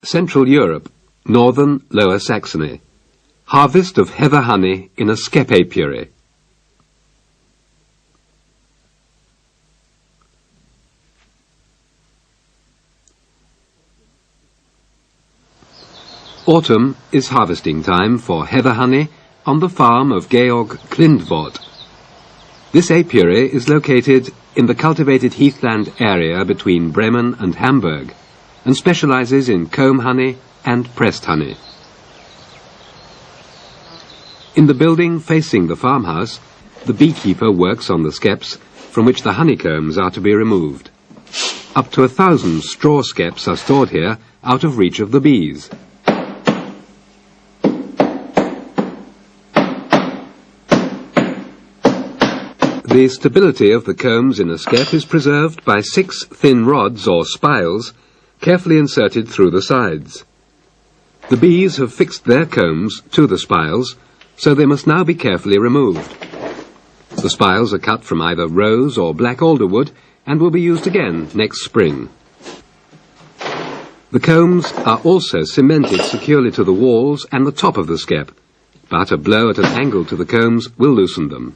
Central Europe, northern Lower Saxony. Harvest of heather honey in a skep apiary. Autumn is harvesting time for heather honey on the farm of Georg Klindvoort. This apiary is located in the cultivated heathland area between Bremen and Hamburg and specializes in comb honey and pressed honey. In the building facing the farmhouse, the beekeeper works on the skeps from which the honeycombs are to be removed. Up to 1,000 straw skeps are stored here out of reach of the bees. The stability of the combs in a skep is preserved by 6 thin rods or spiles carefully inserted through the sides. The bees have fixed their combs to the spiles, so they must now be carefully removed. The spiles are cut from either rose or black alder wood and will be used again next spring. The combs are also cemented securely to the walls and the top of the skep, but a blow at an angle to the combs will loosen them.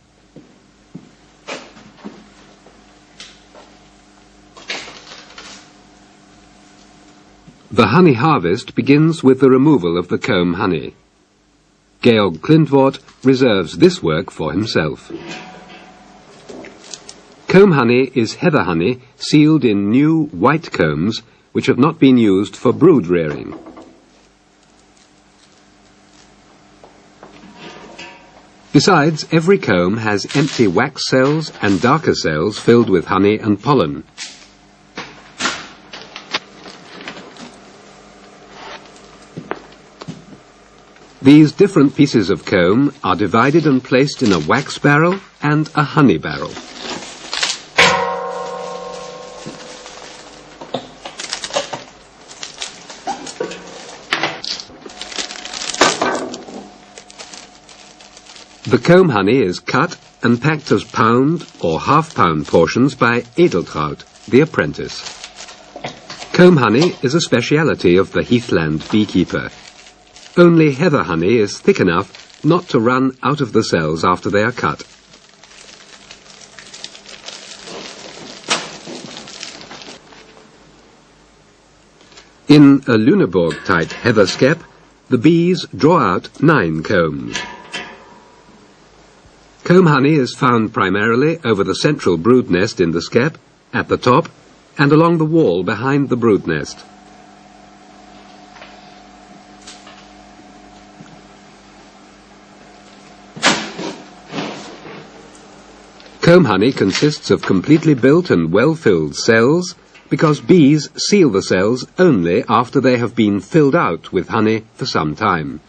The honey harvest begins with the removal of the comb honey. Georg Klindvoort reserves this work for himself. Comb honey is heather honey sealed in new white combs which have not been used for brood rearing. Besides, every comb has empty wax cells and darker cells filled with honey and pollen. These different pieces of comb are divided and placed in a wax barrel and a honey barrel. The comb honey is cut and packed as pound or half-pound portions by Edeltraut, the apprentice. Comb honey is a speciality of the heathland beekeeper. Only heather honey is thick enough not to run out of the cells after they are cut. In a Lüneburg-type heather skep, the bees draw out 9 combs. Comb honey is found primarily over the central brood nest in the skep, at the top, and along the wall behind the brood nest. Comb honey consists of completely built and well-filled cells because bees seal the cells only after they have been filled out with honey for some time.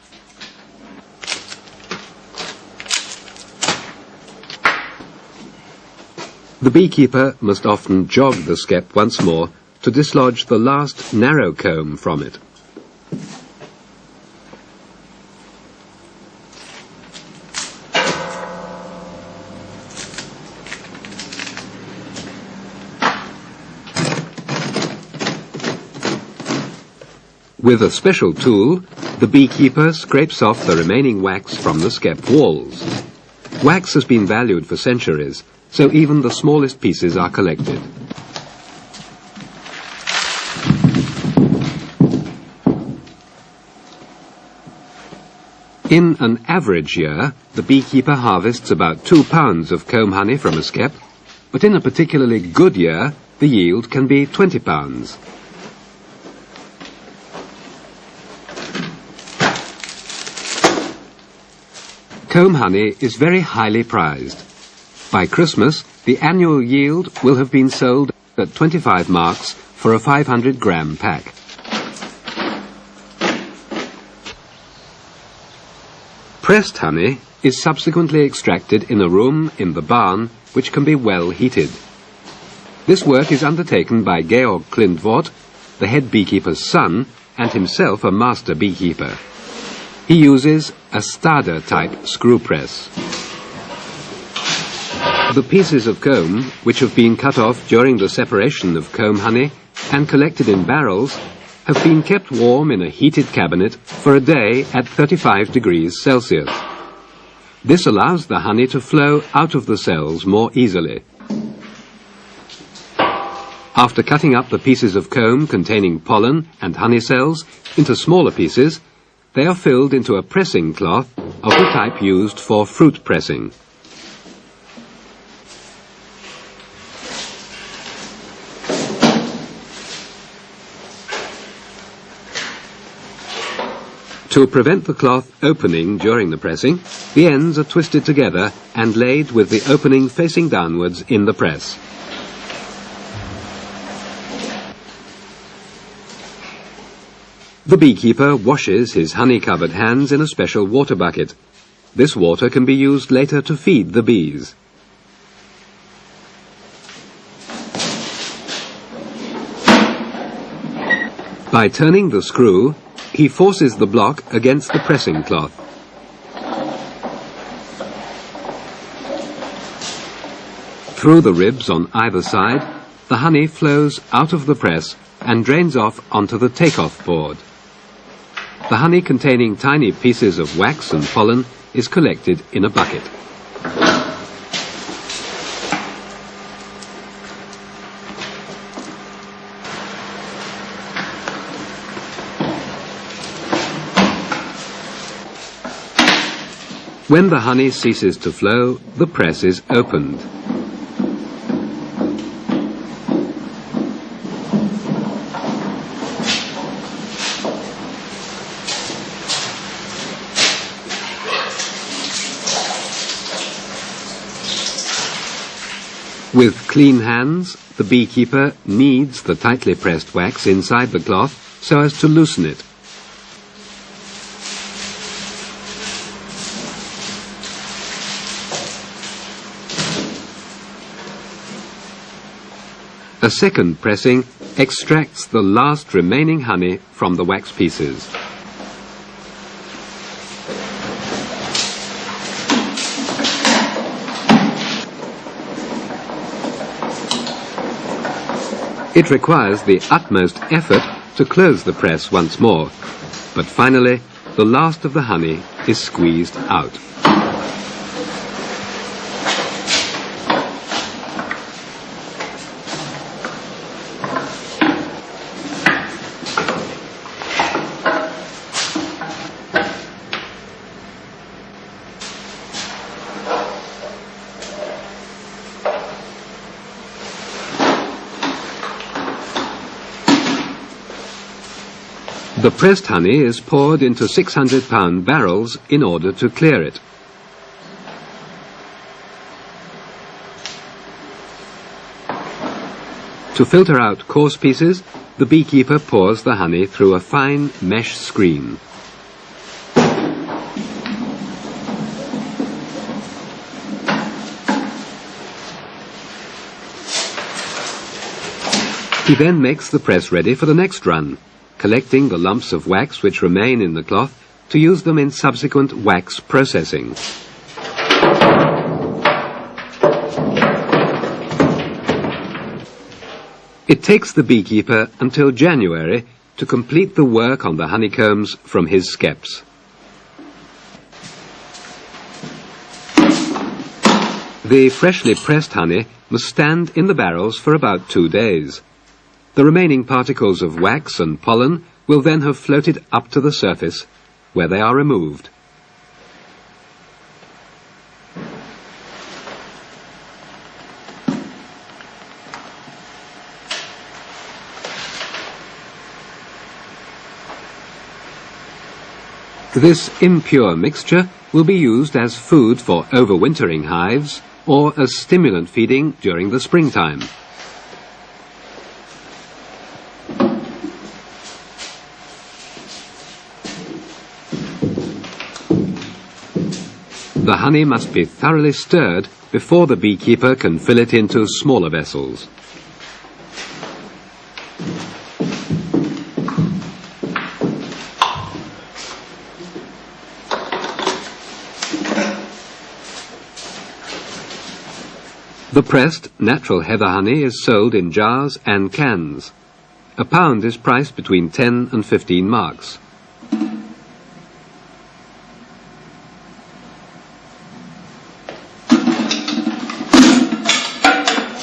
The beekeeper must often jog the skep once more to dislodge the last narrow comb from it. With a special tool, the beekeeper scrapes off the remaining wax from the skep walls. Wax has been valued for centuries, so even the smallest pieces are collected. In an average year, the beekeeper harvests about 2 pounds of comb honey from a skep, but in a particularly good year, the yield can be 20 pounds. Comb honey is very highly prized. By Christmas, the annual yield will have been sold at 25 marks for a 500-gram pack. Pressed honey is subsequently extracted in a room in the barn which can be well heated. This work is undertaken by Georg Klindvoort, the head beekeeper's son, and himself a master beekeeper. He uses a Stader-type screw press. The pieces of comb, which have been cut off during the separation of comb honey and collected in barrels, have been kept warm in a heated cabinet for a day at 35 degrees Celsius. This allows the honey to flow out of the cells more easily. After cutting up the pieces of comb containing pollen and honey cells into smaller pieces, they are filled into a pressing cloth of the type used for fruit pressing. To prevent the cloth opening during the pressing, the ends are twisted together and laid with the opening facing downwards in the press. The beekeeper washes his honey-covered hands in a special water bucket. This water can be used later to feed the bees. By turning the screw, he forces the block against the pressing cloth. Through the ribs on either side, the honey flows out of the press and drains off onto the take-off board. The honey containing tiny pieces of wax and pollen is collected in a bucket. When the honey ceases to flow, the press is opened. With clean hands, the beekeeper kneads the tightly pressed wax inside the cloth so as to loosen it. A second pressing extracts the last remaining honey from the wax pieces. It requires the utmost effort to close the press once more, but finally the last of the honey is squeezed out. The pressed honey is poured into 600-pound barrels in order to clear it. To filter out coarse pieces, the beekeeper pours the honey through a fine mesh screen. He then makes the press ready for the next run, collecting the lumps of wax which remain in the cloth to use them in subsequent wax processing. It takes the beekeeper until January to complete the work on the honeycombs from his skeps. The freshly pressed honey must stand in the barrels for about 2 days. The remaining particles of wax and pollen will then have floated up to the surface, where they are removed. This impure mixture will be used as food for overwintering hives or as stimulant feeding during the springtime. The honey must be thoroughly stirred before the beekeeper can fill it into smaller vessels. The pressed natural heather honey is sold in jars and cans. A pound is priced between 10 and 15 marks.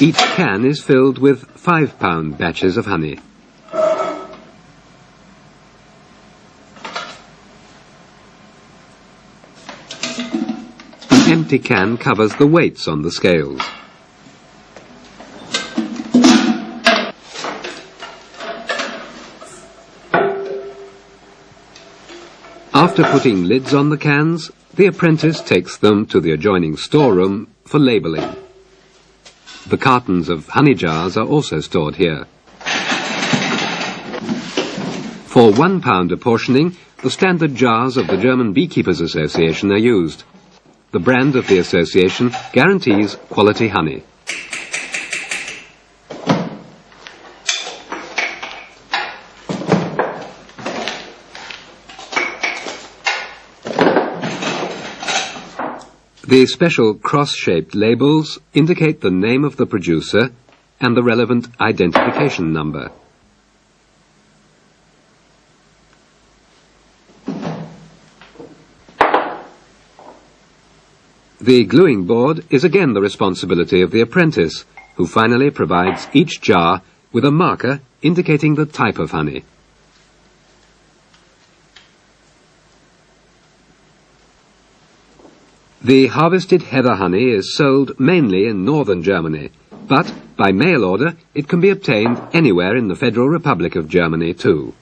Each can is filled with 5-pound batches of honey. An empty can covers the weights on the scales. After putting lids on the cans, the apprentice takes them to the adjoining storeroom for labelling. The cartons of honey jars are also stored here. For 1 pound apportioning, the standard jars of the German Beekeepers Association are used. The brand of the association guarantees quality honey. The special cross-shaped labels indicate the name of the producer and the relevant identification number. The gluing board is again the responsibility of the apprentice, who finally provides each jar with a marker indicating the type of honey. The harvested heather honey is sold mainly in northern Germany, but by mail order it can be obtained anywhere in the Federal Republic of Germany too.